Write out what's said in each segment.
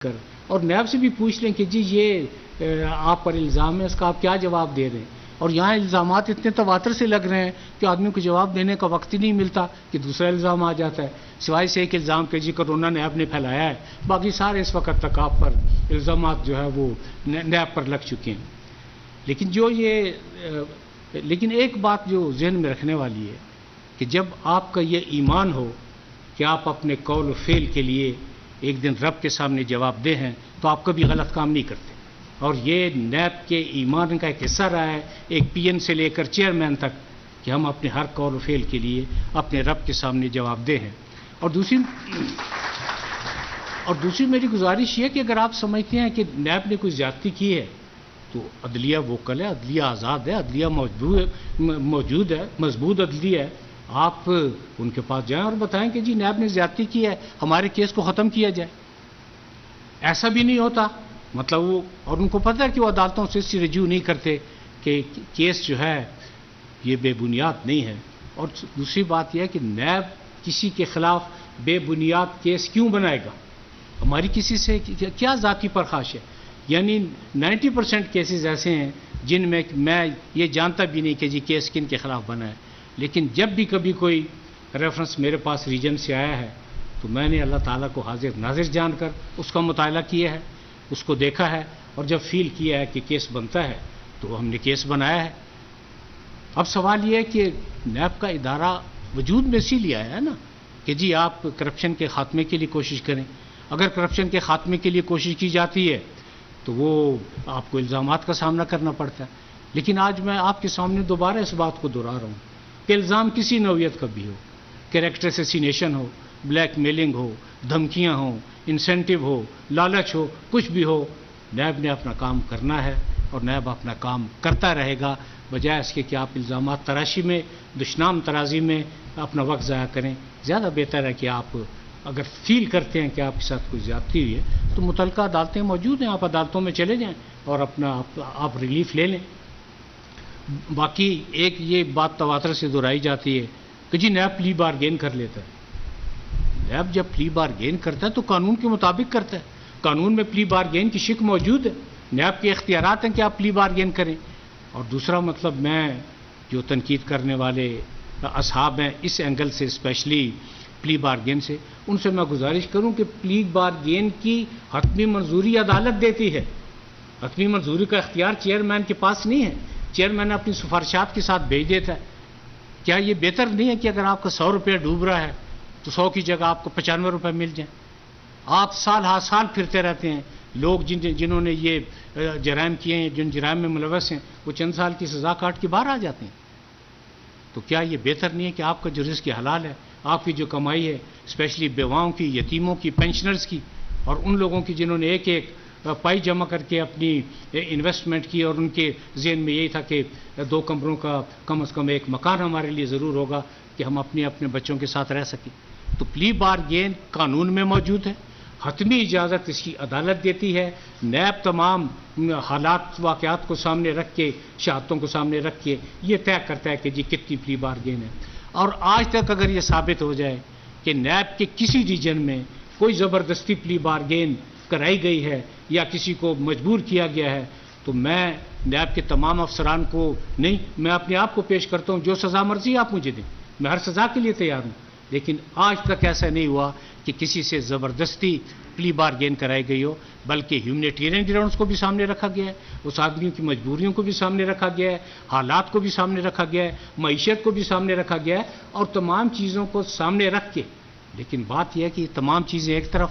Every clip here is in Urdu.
کر اور نیب سے بھی پوچھ لیں کہ جی یہ آپ پر الزام ہے، اس کا آپ کیا جواب دے رہے ہیں. اور یہاں الزامات اتنے تواتر سے لگ رہے ہیں کہ آدمی کو جواب دینے کا وقت ہی نہیں ملتا کہ دوسرا الزام آ جاتا ہے، سوائے سے ایک الزام کہ جی کرونا نیب نے پھیلایا ہے. باقی سارے اس وقت تک آپ پر الزامات جو ہے وہ نیب پر لگ چکے ہیں. لیکن ایک بات جو ذہن میں رکھنے والی ہے کہ جب آپ کا یہ ایمان ہو کہ آپ اپنے قول و فعل کے لیے ایک دن رب کے سامنے جواب دہ ہیں تو آپ کبھی غلط کام نہیں کرتے. اور یہ نیب کے ایمان کا ایک حصہ رہا ہے، ایک پی این سے لے کر چیئرمین تک، کہ ہم اپنے ہر قول و فعل کے لیے اپنے رب کے سامنے جواب دہ ہیں. اور دوسری میری گزارش یہ ہے کہ اگر آپ سمجھتے ہیں کہ نیب نے کوئی زیادتی کی ہے تو عدلیہ وکل ہے، عدلیہ آزاد ہے، عدلیہ موجود ہے، مضبوط عدلیہ ہے. آپ ان کے پاس جائیں اور بتائیں کہ جی نیب نے زیادتی کی ہے، ہمارے کیس کو ختم کیا جائے. ایسا بھی نہیں ہوتا، مطلب وہ، اور ان کو پتہ ہے کہ وہ عدالتوں سے اس رجوع نہیں کرتے کہ کیس جو ہے یہ بے بنیاد نہیں ہے. اور دوسری بات یہ ہے کہ نیب کسی کے خلاف بے بنیاد کیس کیوں بنائے گا؟ ہماری کسی سے کیا ذاتی پرخاش ہے؟ یعنی 90% کیسز ایسے ہیں جن میں میں یہ جانتا بھی نہیں کہ جی کیس کن کے خلاف بنا ہے. لیکن جب بھی کبھی کوئی ریفرنس میرے پاس ریجن سے آیا ہے تو میں نے اللہ تعالیٰ کو حاضر ناظر جان کر اس کا مطالعہ کیا ہے، اس کو دیکھا ہے، اور جب فیل کیا ہے کہ کیس بنتا ہے تو ہم نے کیس بنایا ہے. اب سوال یہ ہے کہ نیب کا ادارہ وجود میں اسی لیے آیا ہے نا کہ جی آپ کرپشن کے خاتمے کے لیے کوشش کریں. اگر کرپشن کے خاتمے کے لیے کوشش کی جاتی ہے تو وہ آپ کو الزامات کا سامنا کرنا پڑتا ہے. لیکن آج میں آپ کے سامنے دوبارہ اس بات کو دہرا رہا ہوں کہ الزام کسی نوعیت کا بھی ہو، کریکٹر اسیسینیشن ہو، بلیک میلنگ ہو، دھمکیاں ہوں، انسینٹیو ہو، لالچ ہو، کچھ بھی ہو، نیب نے اپنا کام کرنا ہے اور نیب اپنا کام کرتا رہے گا، بجائے اس کے کہ آپ الزامات تراشی میں، دشنام ترازی میں اپنا وقت ضائع کریں. زیادہ بہتر ہے کہ آپ اگر فیل کرتے ہیں کہ آپ کے ساتھ کوئی زیادتی ہوئی ہے تو متعلقہ عدالتیں موجود ہیں، آپ عدالتوں میں چلے جائیں اور آپ ریلیف لے لیں. باقی ایک یہ بات تواتر سے دہرائی جاتی ہے کہ جی نیب پلی بارگین کر لیتا ہے. نیب جب پلی بارگین کرتا ہے تو قانون کے مطابق کرتا ہے، قانون میں پلی بارگین کی شک موجود ہے، نیب کے اختیارات ہیں کہ آپ پلی بارگین کریں. اور دوسرا مطلب، میں جو تنقید کرنے والے اصحاب ہیں اس اینگل سے، اسپیشلی پلی بارگین سے، ان سے میں گزارش کروں کہ پلی بارگین کی حتمی منظوری عدالت دیتی ہے. حتمی منظوری کا اختیار چیئرمین کے پاس نہیں ہے، چیئرمین اپنی سفارشات کے ساتھ بھیج دیتا ہے. کیا یہ بہتر نہیں ہے کہ اگر آپ کا 100 روپیہ ڈوب رہا ہے تو 100 کی جگہ آپ کو 95 روپے مل جائیں؟ آپ سال ہر سال پھرتے رہتے ہیں. لوگ جنہوں نے یہ جرائم کیے ہیں، جن جرائم میں ملوث ہیں، وہ چند سال کی سزا کاٹ کے باہر آ جاتے ہیں. تو کیا یہ بہتر نہیں ہے کہ آپ کا جو رزق حلال ہے، آپ کی جو کمائی ہے، اسپیشلی بیواؤں کی، یتیموں کی، پینشنرز کی، اور ان لوگوں کی جنہوں نے ایک ایک پائی جمع کر کے اپنی انویسٹمنٹ کی اور ان کے ذہن میں یہی تھا کہ 2 کمروں کا کم از کم ایک مکان ہمارے لیے ضرور ہوگا کہ ہم اپنے بچوں کے ساتھ رہ سکیں. تو پلی بارگین قانون میں موجود ہے، حتمی اجازت اس کی عدالت دیتی ہے. نیب تمام حالات واقعات کو سامنے رکھ کے، شہادتوں کو سامنے رکھ کے یہ طے کرتا ہے کہ جی کتنی پلی بارگین ہے. اور آج تک اگر یہ ثابت ہو جائے کہ نیب کے کسی ریجن میں کوئی زبردستی پلی بارگین کرائی گئی ہے یا کسی کو مجبور کیا گیا ہے تو میں نیب کے تمام افسران کو نہیں، میں اپنے آپ کو پیش کرتا ہوں، جو سزا مرضی آپ مجھے دیں، میں ہر سزا کے لیے تیار ہوں. لیکن آج تک ایسا نہیں ہوا کہ کسی سے زبردستی پلی بارگین کرائی گئی ہو، بلکہ ہیومینیٹیرین گراؤنڈز کو بھی سامنے رکھا گیا ہے، اس آدمیوں کی مجبوریوں کو بھی سامنے رکھا گیا ہے، حالات کو بھی سامنے رکھا گیا ہے، معیشت کو بھی سامنے رکھا گیا ہے، اور تمام چیزوں کو سامنے رکھ کے. لیکن بات یہ ہے کہ یہ تمام چیزیں ایک طرف،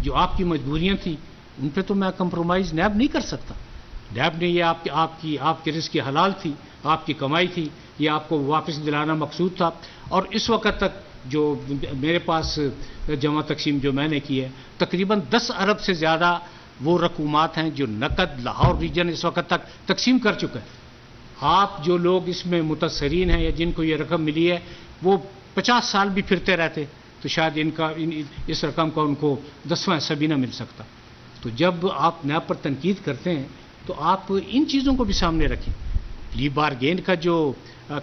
جو آپ کی مجبوریاں تھیں ان پہ تو میں کمپرومائز نیب نہیں کر سکتا. نیب نے یہ آپ کے رزق حلال تھی، آپ کی کمائی تھی، یہ آپ کو واپس دلانا مقصود تھا. اور اس وقت تک جو میرے پاس جمع تقسیم جو میں نے کی ہے، تقریباً 10 ارب سے زیادہ وہ رقومات ہیں جو نقد لاہور ریجن اس وقت تک تقسیم کر چکا ہے. آپ جو لوگ اس میں متاثرین ہیں یا جن کو یہ رقم ملی ہے وہ 50 سال بھی پھرتے رہتے تو شاید اس رقم کا ان کو 10واں حصہ بھی نہ مل سکتا. تو جب آپ نیب پر تنقید کرتے ہیں تو آپ ان چیزوں کو بھی سامنے رکھیں. پلی بارگین کا جو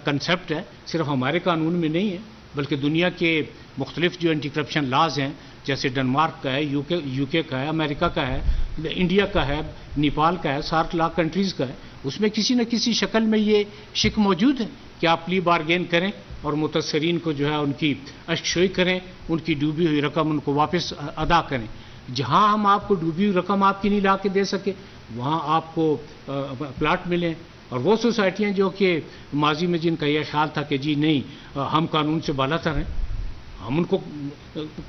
کنسیپٹ ہے صرف ہمارے قانون میں نہیں ہے، بلکہ دنیا کے مختلف جو اینٹی کرپشن لاز ہیں، جیسے ڈنمارک کا ہے، یو کے کا ہے، امریکہ کا ہے، انڈیا کا ہے، نیپال کا ہے، سارک لا کنٹریز کا ہے، اس میں کسی نہ کسی شکل میں یہ شک موجود ہے کہ آپ پلی بارگین کریں اور متاثرین کو جو ہے ان کی اشکشوئی کریں، ان کی ڈوبی ہوئی رقم ان کو واپس ادا کریں۔ جہاں ہم آپ کو ڈوبی ہوئی رقم آپ کی نہیں لا کے دے سکے، وہاں آپ کو پلاٹ ملیں، اور وہ سوسائٹیاں جو کہ ماضی میں جن کا یہ خیال تھا کہ جی نہیں ہم قانون سے بالا تر ہیں، ہم ان کو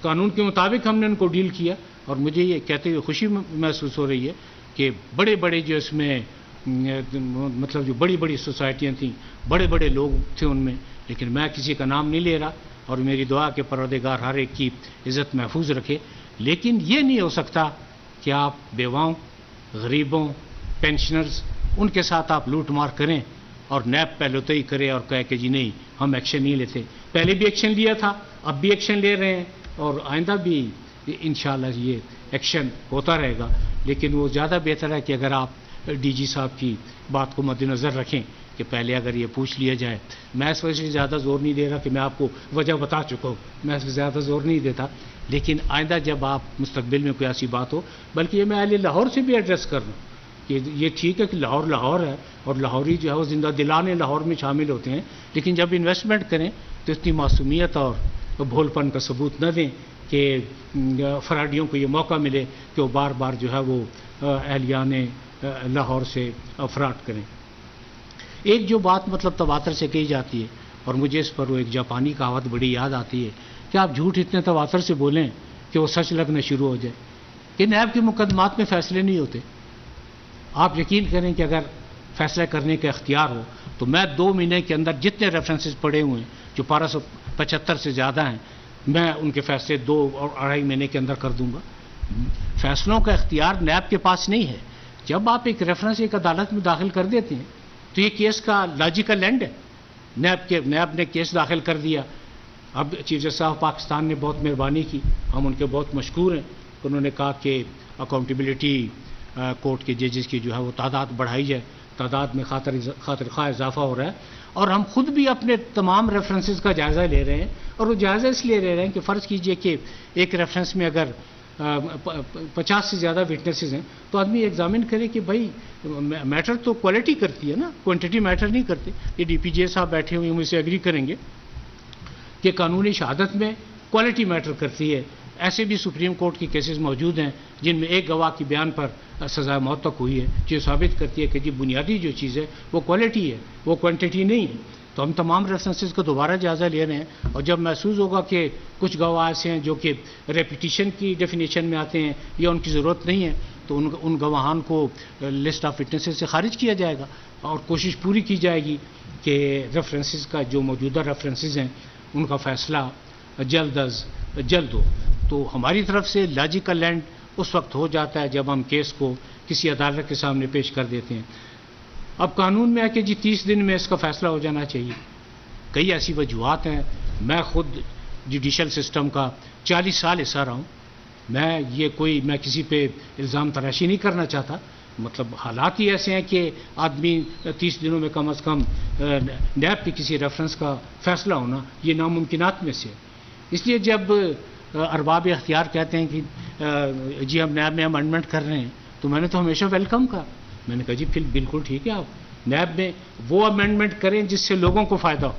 قانون کے مطابق ہم نے ان کو ڈیل کیا، اور مجھے یہ کہتے ہوئے خوشی محسوس ہو رہی ہے کہ بڑے بڑے جو اس میں مطلب جو بڑی بڑی سوسائٹیاں تھیں، بڑے بڑے لوگ تھے ان میں، لیکن میں کسی کا نام نہیں لے رہا، اور میری دعا کہ پروردگار ہر ایک کی عزت محفوظ رکھے، لیکن یہ نہیں ہو سکتا کہ آپ بیواؤں، غریبوں، پینشنرز ان کے ساتھ آپ لوٹ مار کریں اور نیب پہلوتئی کرے اور کہے کہ جی نہیں ہم ایکشن نہیں لیتے۔ پہلے بھی ایکشن لیا تھا، اب بھی ایکشن لے رہے ہیں، اور آئندہ بھی انشاءاللہ یہ ایکشن ہوتا رہے گا، لیکن وہ زیادہ بہتر ہے کہ اگر آپ ڈی جی صاحب کی بات کو مد نظر رکھیں کہ پہلے اگر یہ پوچھ لیا جائے۔ میں اس وجہ سے زیادہ زور نہیں دے رہا کہ میں آپ کو وجہ بتا چکا ہوں، میں اس پہ زیادہ زور نہیں دیتا، لیکن آئندہ جب آپ مستقبل میں کوئی ایسی بات ہو، بلکہ یہ میں اہل لاہور سے بھی ایڈریس کر رہا ہوں کہ یہ ٹھیک ہے کہ لاہور لاہور ہے، اور لاہوری جو ہے وہ زندہ دلانے لاہور میں شامل ہوتے ہیں، لیکن جب انویسٹمنٹ کریں تو اتنی معصومیت اور بھول پن کا ثبوت نہ دیں کہ فراڈیوں کو یہ موقع ملے کہ وہ بار بار جو ہے وہ اہلیان لاہور سے فراڈ کریں۔ ایک جو بات مطلب تواتر سے کہی جاتی ہے، اور مجھے اس پر وہ ایک جاپانی کہاوت بڑی یاد آتی ہے کہ آپ جھوٹ اتنے تواتر سے بولیں کہ وہ سچ لگنا شروع ہو جائے، کہ نیب کے مقدمات میں فیصلے نہیں ہوتے۔ آپ یقین کریں کہ اگر فیصلہ کرنے کا اختیار ہو تو میں 2 مہینے کے اندر جتنے ریفرنسز پڑے ہوئے ہیں جو 1275 سے زیادہ ہیں، میں ان کے فیصلے 2 اور 2.5 مہینے کے اندر کر دوں گا۔ فیصلوں کا اختیار نیب کے پاس نہیں ہے۔ جب آپ ایک ریفرنس ایک عدالت میں داخل کر دیتے ہیں تو یہ کیس کا لاجیکل اینڈ ہے، نیب نے کیس داخل کر دیا۔ اب چیف جسٹس آف پاکستان نے بہت مہربانی کی، ہم ان کے بہت مشکور ہیں، انہوں نے کہا کہ اکاؤنٹیبلٹی کورٹ کے ججز کی جو ہے وہ تعداد بڑھائی جائے، تعداد میں خاطر خواہ اضافہ ہو رہا ہے، اور ہم خود بھی اپنے تمام ریفرنسز کا جائزہ لے رہے ہیں، اور وہ جائزہ اس لیے لے رہے ہیں کہ فرض کیجئے کہ ایک ریفرنس میں اگر 50 سے زیادہ وٹنسز ہیں تو آدمی ایگزامن کرے کہ بھائی میٹر تو کوالٹی کرتی ہے نا، کوانٹٹی میٹر نہیں کرتی۔ یہ ڈی پی جے صاحب بیٹھے ہوئے مجھ سے ایگری کریں گے کہ قانونی شہادت میں کوالٹی میٹر کرتی ہے۔ ایسے بھی سپریم کورٹ کی کیسز موجود ہیں جن میں ایک گواہ کی بیان پر سزائے موت تک ہوئی ہے، جو ثابت کرتی ہے کہ جی بنیادی جو چیز ہے وہ کوالٹی ہے، وہ کوانٹٹی نہیں ہے۔ تو ہم تمام ریفرنسز کو دوبارہ جائزہ لے رہے ہیں، اور جب محسوس ہوگا کہ کچھ گواہ ایسے ہیں جو کہ ریپیٹیشن کی ڈیفینیشن میں آتے ہیں یا ان کی ضرورت نہیں ہے، تو ان گواہان کو لسٹ آف وٹنسز سے خارج کیا جائے گا، اور کوشش پوری کی جائے گی کہ ریفرنسز کا جو موجودہ ریفرنسز ہیں ان کا فیصلہ جلد از جلد ہو۔ تو ہماری طرف سے لاجیکل اینڈ اس وقت ہو جاتا ہے جب ہم کیس کو کسی عدالت کے سامنے پیش کر دیتے ہیں۔ اب قانون میں ہے کہ جی 30 دن میں اس کا فیصلہ ہو جانا چاہیے۔ کئی ایسی وجوہات ہیں، میں خود جوڈیشل سسٹم کا 40 سال حصہ رہا ہوں، میں کسی پہ الزام تراشی نہیں کرنا چاہتا، مطلب حالات ہی ایسے ہیں کہ آدمی 30 دنوں میں کم از کم نیب کے کسی ریفرنس کا فیصلہ ہونا یہ ناممکنات میں سے ہے۔ اس لیے جب ارباب اختیار کہتے ہیں کہ جی ہم نیب میں امینڈمنٹ کر رہے ہیں، تو میں نے تو ہمیشہ ویلکم کہا، میں نے کہا جی پھر بالکل ٹھیک ہے، آپ نیب میں وہ امینڈمنٹ کریں جس سے لوگوں کو فائدہ ہو،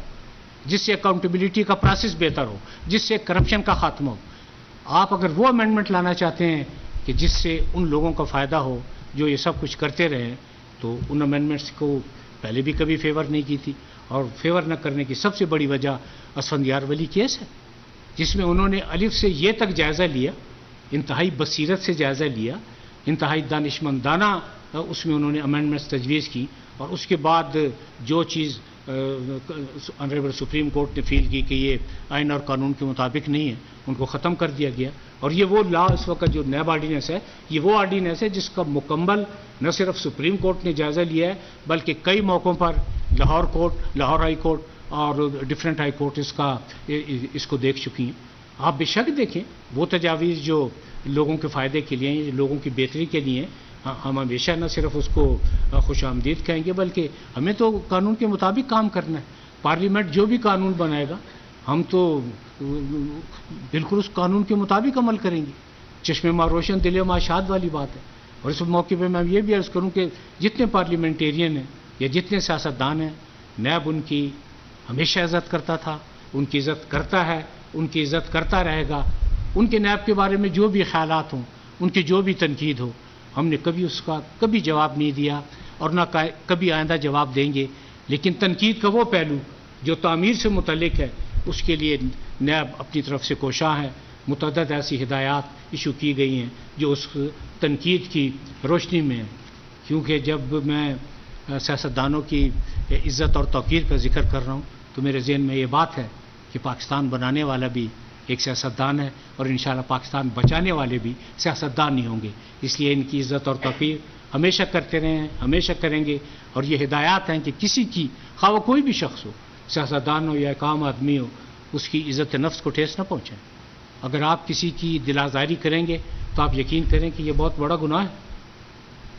جس سے اکاؤنٹیبلٹی کا پروسیس بہتر ہو، جس سے کرپشن کا خاتمہ ہو۔ آپ اگر وہ امینڈمنٹ لانا چاہتے ہیں کہ جس سے ان لوگوں کا فائدہ ہو جو یہ سب کچھ کرتے رہے، تو ان امینڈمنٹس کو پہلے بھی کبھی فیور نہیں کی تھی، اور فیور نہ کرنے کی سب سے بڑی وجہ اسفندیار ولی کیس ہے، جس میں انہوں نے الف سے یہ تک جائزہ لیا، انتہائی بصیرت سے جائزہ لیا، انتہائی دانشمندانہ اس میں انہوں نے امینڈمنٹس تجویز کی، اور اس کے بعد جو چیز آنریبل سپریم کورٹ نے فیل کی کہ یہ آئین اور قانون کے مطابق نہیں ہے، ان کو ختم کر دیا گیا۔ اور یہ وہ لا اس وقت جو نیب آرڈیننس ہے، یہ وہ آرڈیننس ہے جس کا مکمل نہ صرف سپریم کورٹ نے جائزہ لیا ہے، بلکہ کئی موقعوں پر Lahore court, Lahore high court اور ڈفرینٹ ہائی کورٹ اس کو دیکھ چکی ہیں۔ آپ بے شک دیکھیں وہ تجاویز جو لوگوں کے فائدے کے لیے ہیں، لوگوں کی بہتری کے لیے ہیں، ہم ہمیشہ نہ صرف اس کو خوش آمدید کہیں گے، بلکہ ہمیں تو قانون کے مطابق کام کرنا ہے۔ پارلیمنٹ جو بھی قانون بنائے گا ہم تو بالکل اس قانون کے مطابق عمل کریں گے. چشم ما روشن دل ما شاد والی بات ہے. اور اس موقع پہ میں یہ بھی عرض کروں کہ جتنے پارلیمنٹیرین ہیں یا جتنے سیاستدان ہیں، نیب ان کی ہمیشہ عزت کرتا تھا، ان کی عزت کرتا ہے، ان کی عزت کرتا رہے گا. ان کے نیب کے بارے میں جو بھی خیالات ہوں، ان کی جو بھی تنقید ہو، ہم نے کبھی اس کا کبھی جواب نہیں دیا اور نہ کبھی آئندہ جواب دیں گے. لیکن تنقید کا وہ پہلو جو تعمیر سے متعلق ہے، اس کے لیے نیب اپنی طرف سے کوشاں ہے. متعدد ایسی ہدایات ایشو کی گئی ہیں جو اس تنقید کی روشنی میں ہیں. کیونکہ جب میں سیاستدانوں کی عزت اور توقیر کا ذکر کر رہا ہوں تو میرے ذہن میں یہ بات ہے کہ پاکستان بنانے والا بھی ایک سیاستدان ہے اور انشاءاللہ پاکستان بچانے والے بھی سیاستدان نہیں ہوں گے. اس لیے ان کی عزت اور توقیر ہمیشہ کرتے رہے ہیں، ہمیشہ کریں گے. اور یہ ہدایات ہیں کہ کسی کی، خواہ وہ کوئی بھی شخص ہو، سیاستدان ہو یا ایک عام آدمی ہو، اس کی عزت نفس کو ٹھیس نہ پہنچائیں. اگر آپ کسی کی دل آزاری کریں گے تو آپ یقین کریں کہ یہ بہت بڑا گناہ ہے.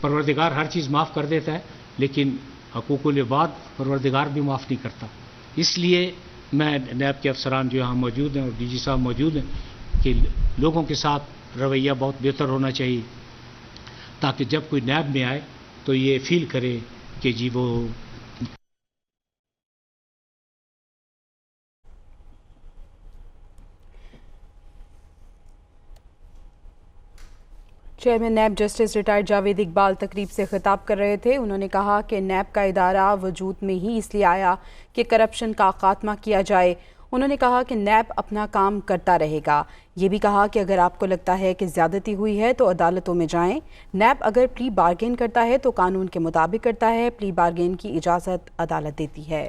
پروردگار ہر چیز معاف کر دیتا ہے، لیکن حقوق العباد پروردگار بھی معاف نہیں کرتا. اس لیے میں نیب کے افسران جو یہاں موجود ہیں اور ڈی جی صاحب موجود ہیں کہ لوگوں کے ساتھ رویہ بہت بہتر ہونا چاہیے، تاکہ جب کوئی نیب میں آئے تو یہ فیل کرے کہ جی وہ chairman NAB justice retired Javed Iqbal تقریب سے خطاب کر رہے تھے. انہوں نے کہا کہ نیب کا ادارہ وجود میں ہی اس لیے آیا کہ کرپشن کا خاتمہ کیا جائے. انہوں نے کہا کہ نیب اپنا کام کرتا رہے گا. یہ بھی کہا کہ اگر آپ کو لگتا ہے کہ زیادتی ہوئی ہے تو عدالتوں میں جائیں. نیب اگر پلی بارگین کرتا ہے تو قانون کے مطابق کرتا ہے. پلی بارگین کی اجازت عدالت دیتی ہے.